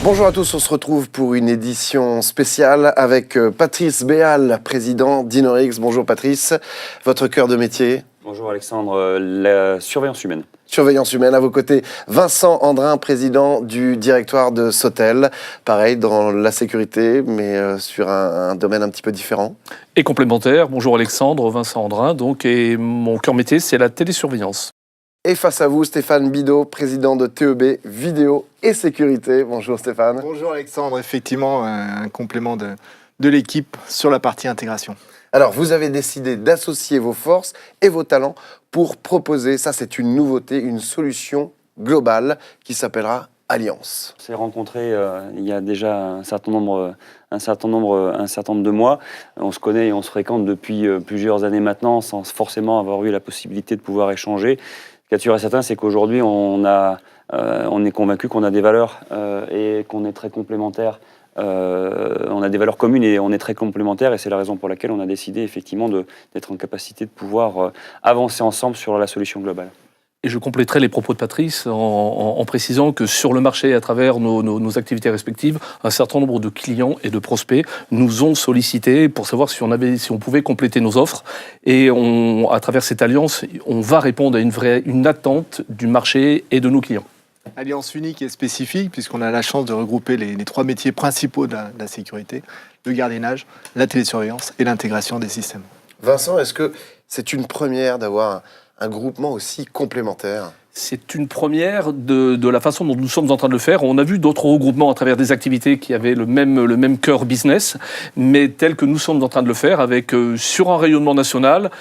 Bonjour à tous, on se retrouve pour une édition spéciale avec Patrice Béal, président d'Inorix. Bonjour Patrice, votre cœur de métier? Bonjour Alexandre, la surveillance humaine. Surveillance humaine, à vos côtés, Vincent Andrin, président du directoire de Sotel. Pareil, dans la sécurité, mais sur un domaine un petit peu différent. Et complémentaire, bonjour Alexandre, Vincent Andrin, donc, et mon cœur métier, c'est la télésurveillance. Et face à vous, Stéphane Bidot, président de TEB Vidéo et Sécurité. Bonjour Stéphane. Bonjour Alexandre, effectivement, un complément de l'équipe sur la partie intégration. Alors, vous avez décidé d'associer vos forces et vos talents pour proposer, ça c'est une nouveauté, une solution globale qui s'appellera Alliance. On s'est rencontrés il y a déjà un certain nombre de mois. On se connaît et on se fréquente depuis plusieurs années maintenant sans forcément avoir eu la possibilité de pouvoir échanger. Ce qui est sûr et certain, c'est qu'aujourd'hui, on est convaincu qu'on a des valeurs et qu'on est très complémentaires. On a des valeurs communes et on est très complémentaires, et c'est la raison pour laquelle on a décidé effectivement d'être en capacité de pouvoir avancer ensemble sur la solution globale. Et je compléterai les propos de Patrice en précisant que sur le marché, à travers nos activités respectives, un certain nombre de clients et de prospects nous ont sollicité pour savoir si on pouvait compléter nos offres. Et à travers cette alliance, on va répondre à une attente du marché et de nos clients. Alliance unique et spécifique, puisqu'on a la chance de regrouper les trois métiers principaux de la sécurité, le gardiennage, la télésurveillance et l'intégration des systèmes. Vincent, est-ce que c'est une première d'avoir un groupement aussi complémentaire? C'est une première de la façon dont nous sommes en train de le faire. On a vu d'autres regroupements à travers des activités qui avaient le même cœur business, mais tel que nous sommes en train de le faire, avec sur un rayonnement national,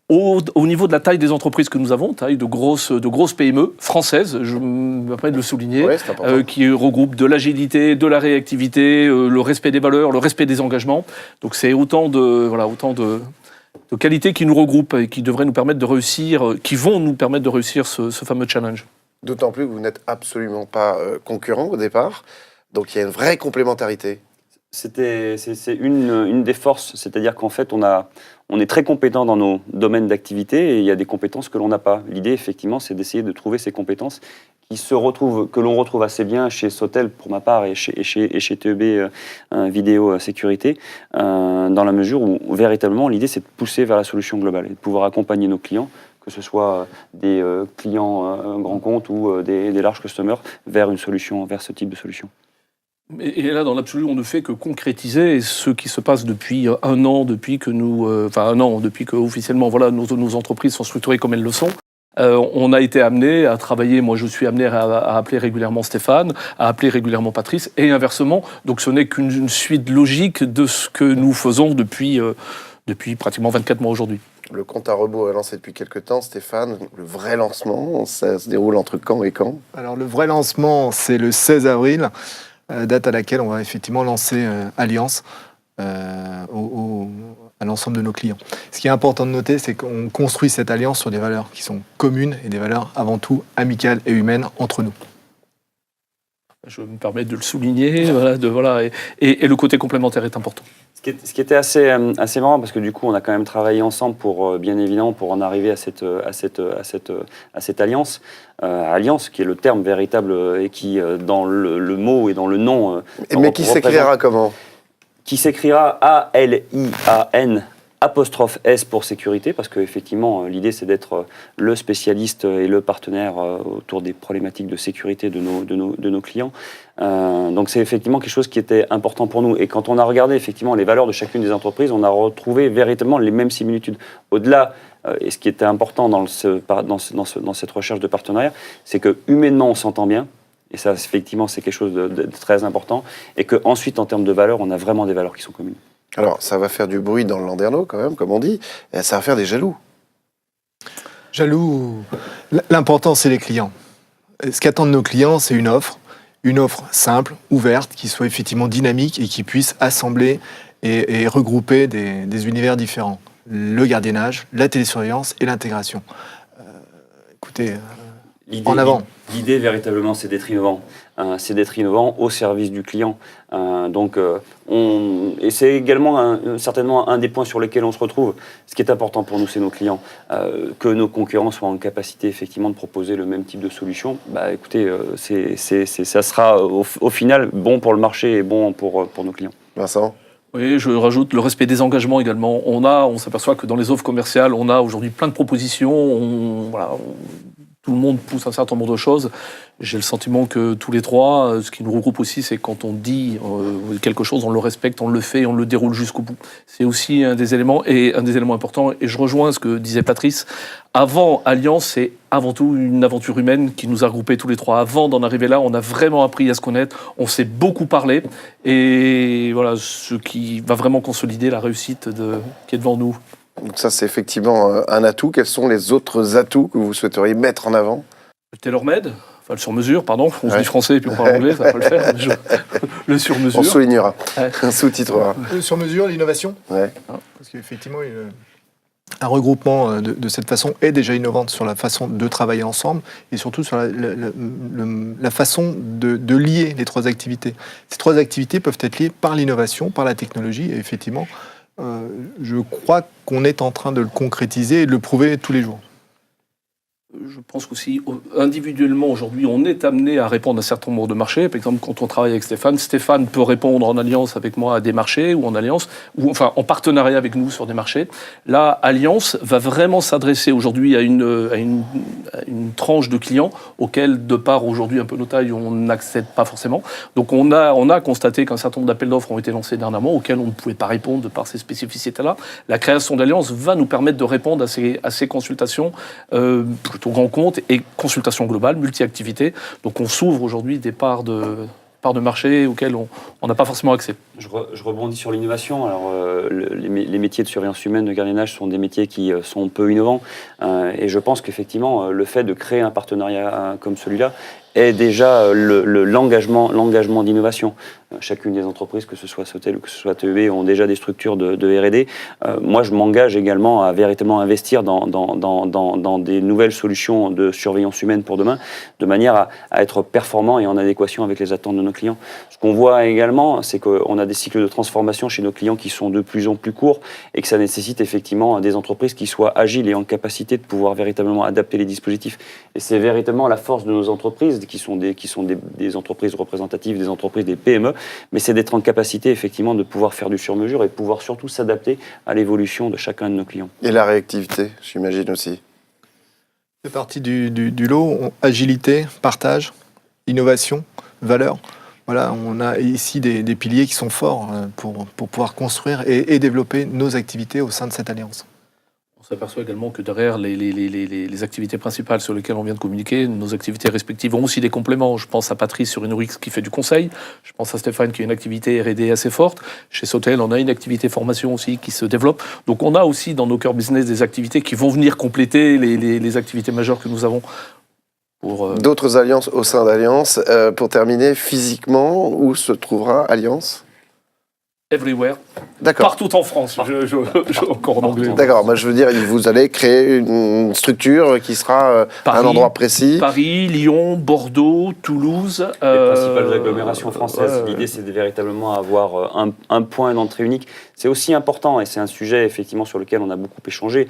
au niveau de la taille des entreprises que nous avons, taille de grosses PME françaises, je me permets de le souligner, ouais, qui regroupent de l'agilité, de la réactivité, le respect des valeurs, le respect des engagements. Donc c'est autant de qualités qui nous regroupent et qui devraient nous permettre de réussir, qui vont nous permettre de réussir ce fameux challenge. D'autant plus que vous n'êtes absolument pas concurrents au départ, donc il y a une vraie complémentarité. C'est une des forces, c'est-à-dire qu'en fait, on est très compétent dans nos domaines d'activité et il y a des compétences que l'on n'a pas. L'idée, effectivement, c'est d'essayer de trouver ces compétences que l'on retrouve assez bien chez Sotel, pour ma part, et chez TEB Vidéo Sécurité, dans la mesure où, véritablement, l'idée, c'est de pousser vers la solution globale et de pouvoir accompagner nos clients, que ce soit des clients grands comptes ou des large customers, vers ce type de solution. Et là, dans l'absolu, on ne fait que concrétiser ce qui se passe depuis un an, depuis que officiellement, voilà, nos entreprises sont structurées comme elles le sont. On a été amené à travailler, moi je suis amené à appeler régulièrement Stéphane, à appeler régulièrement Patrice, et inversement. Donc ce n'est qu'une suite logique de ce que nous faisons depuis pratiquement 24 mois aujourd'hui. Le compte à rebours est lancé depuis quelques temps. Stéphane, le vrai lancement, ça se déroule entre quand et quand? Alors le vrai lancement, c'est le 16 avril. Date à laquelle on va effectivement lancer Alliance à l'ensemble de nos clients. Ce qui est important de noter, c'est qu'on construit cette alliance sur des valeurs qui sont communes et des valeurs avant tout amicales et humaines entre nous. Je me permets de le souligner, et le côté complémentaire est important. Ce qui était assez marrant, parce que du coup, on a quand même travaillé ensemble pour, bien évidemment, pour en arriver à cette alliance. Alliance, qui est le terme véritable et qui, dans le mot et dans le nom... Mais qui s'écrira comment? Qui s'écrira A-L-I-A-N '(S) pour sécurité, parce qu'effectivement, l'idée, c'est d'être le spécialiste et le partenaire autour des problématiques de sécurité de nos clients. Donc, c'est effectivement quelque chose qui était important pour nous. Et quand on a regardé effectivement les valeurs de chacune des entreprises, on a retrouvé véritablement les mêmes similitudes. Au-delà, et ce qui était important dans cette recherche de partenariat, c'est que humainement, on s'entend bien. Et ça, effectivement, c'est quelque chose de très important. Et qu'ensuite, en termes de valeurs, on a vraiment des valeurs qui sont communes. Alors, ça va faire du bruit dans le Landerneau, quand même, comme on dit, et ça va faire des jaloux. Jaloux, l'important, c'est les clients. Ce qu'attendent nos clients, c'est une offre simple, ouverte, qui soit effectivement dynamique et qui puisse assembler et regrouper des univers différents. Le gardiennage, la télésurveillance et l'intégration. Écoutez, en avant. L'idée, véritablement, c'est d'être innovant. c'est d'être innovant au service du client. Et c'est également certainement un des points sur lesquels on se retrouve. Ce qui est important pour nous, c'est nos clients. Que nos concurrents soient en capacité effectivement de proposer le même type de solution, écoutez, ça sera au final bon pour le marché et bon pour nos clients. Vincent ? Oui, je rajoute le respect des engagements également. On s'aperçoit que dans les offres commerciales, on a aujourd'hui plein de propositions. Tout le monde pousse un certain nombre de choses. J'ai le sentiment que tous les trois, ce qui nous regroupe aussi, c'est quand on dit quelque chose, on le respecte, on le fait, on le déroule jusqu'au bout. C'est aussi un des éléments importants. Et je rejoins ce que disait Patrice. Avant Alliance, c'est avant tout une aventure humaine qui nous a regroupés tous les trois. Avant d'en arriver là, on a vraiment appris à se connaître. On s'est beaucoup parlé. Et voilà, ce qui va vraiment consolider la réussite qui est devant nous. Donc ça, c'est effectivement un atout. Quels sont les autres atouts que vous souhaiteriez mettre en avant ? Le tailor-made, enfin le sur-mesure, pardon. On se dit français et puis on parle anglais, ça va pas le faire. Le sur-mesure. On soulignera, Ouais. un sous-titrera. Le sur-mesure, l'innovation. Ouais. Parce qu'effectivement, un regroupement de cette façon est déjà innovante sur la façon de travailler ensemble et surtout sur la façon de lier les trois activités. Ces trois activités peuvent être liées par l'innovation, par la technologie et effectivement, je crois qu'on est en train de le concrétiser et de le prouver tous les jours. Je pense qu'aussi, individuellement, aujourd'hui, on est amené à répondre à un certain nombre de marchés. Par exemple, quand on travaille avec Stéphane peut répondre en alliance avec moi à des marchés ou en alliance, ou enfin en partenariat avec nous sur des marchés. Là, Alliance va vraiment s'adresser aujourd'hui à une tranche de clients auxquels, de par aujourd'hui un peu nos tailles, on n'accède pas forcément. Donc on a constaté qu'un certain nombre d'appels d'offres ont été lancés dernièrement auxquels on ne pouvait pas répondre de par ces spécificités-là. La création d'Alliance va nous permettre de répondre à ces consultations plutôt grand compte et consultation globale, multi-activité. Donc on s'ouvre aujourd'hui des parts de marché auxquelles on n'a pas forcément accès. Je rebondis sur l'innovation. Alors, les métiers de surveillance humaine, de gardiennage sont des métiers qui sont peu innovants. Et je pense qu'effectivement, le fait de créer un partenariat comme celui-là est déjà l'engagement d'innovation. Chacune des entreprises, que ce soit Sotel ou que ce soit TEB, ont déjà des structures de R&D. Moi, je m'engage également à véritablement investir dans des nouvelles solutions de surveillance humaine pour demain, de manière à être performant et en adéquation avec les attentes de nos clients. Ce qu'on voit également, c'est qu'on a des cycles de transformation chez nos clients qui sont de plus en plus courts et que ça nécessite effectivement des entreprises qui soient agiles et en capacité de pouvoir véritablement adapter les dispositifs. Et c'est véritablement la force de nos entreprises, qui sont des entreprises représentatives, des entreprises, des PME, mais c'est d'être en capacité effectivement de pouvoir faire du sur-mesure et de pouvoir surtout s'adapter à l'évolution de chacun de nos clients. Et la réactivité, j'imagine aussi. C'est partie du lot, agilité, partage, innovation, valeur. Voilà, on a ici des piliers qui sont forts pour pouvoir construire et développer nos activités au sein de cette alliance. On s'aperçoit également que derrière les activités principales sur lesquelles on vient de communiquer, nos activités respectives ont aussi des compléments. Je pense à Patrice sur Inorix qui fait du conseil. Je pense à Stéphane qui a une activité R&D assez forte. Chez Sotel, on a une activité formation aussi qui se développe. Donc on a aussi dans nos cœurs business des activités qui vont venir compléter les activités majeures que nous avons. D'autres alliances au sein d'Alliance. Pour terminer, physiquement, où se trouvera Alliance ? Everywhere. D'accord. Partout en France. Encore en anglais. D'accord, moi je veux dire, vous allez créer une structure qui sera à un endroit précis. Paris, Lyon, Bordeaux, Toulouse. Les principales agglomérations françaises. L'idée, c'est de véritablement avoir un point d'entrée unique. C'est aussi important, et c'est un sujet effectivement sur lequel on a beaucoup échangé.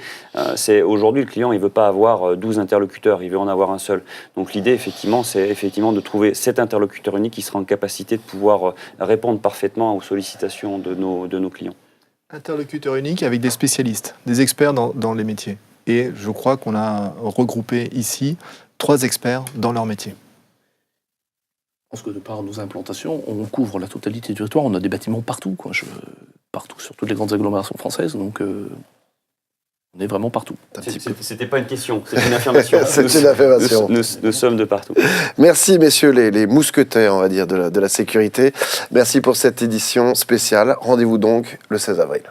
C'est aujourd'hui, le client, il ne veut pas avoir 12 interlocuteurs, il veut en avoir un seul. Donc l'idée, effectivement, c'est effectivement de trouver cet interlocuteur unique qui sera en capacité de pouvoir répondre parfaitement aux sollicitations de nos clients. Interlocuteur unique avec des spécialistes, des experts dans les métiers. Et je crois qu'on a regroupé ici 3 experts dans leur métier. Je pense que de par nos implantations, on couvre la totalité du territoire. On a des bâtiments partout, partout sur toutes les grandes agglomérations françaises. Donc on est vraiment partout. C'était pas une question, c'est une affirmation. C'est une affirmation. Nous sommes de partout. Merci messieurs les mousquetaires, on va dire, de la sécurité. Merci pour cette édition spéciale. Rendez-vous donc le 16 avril.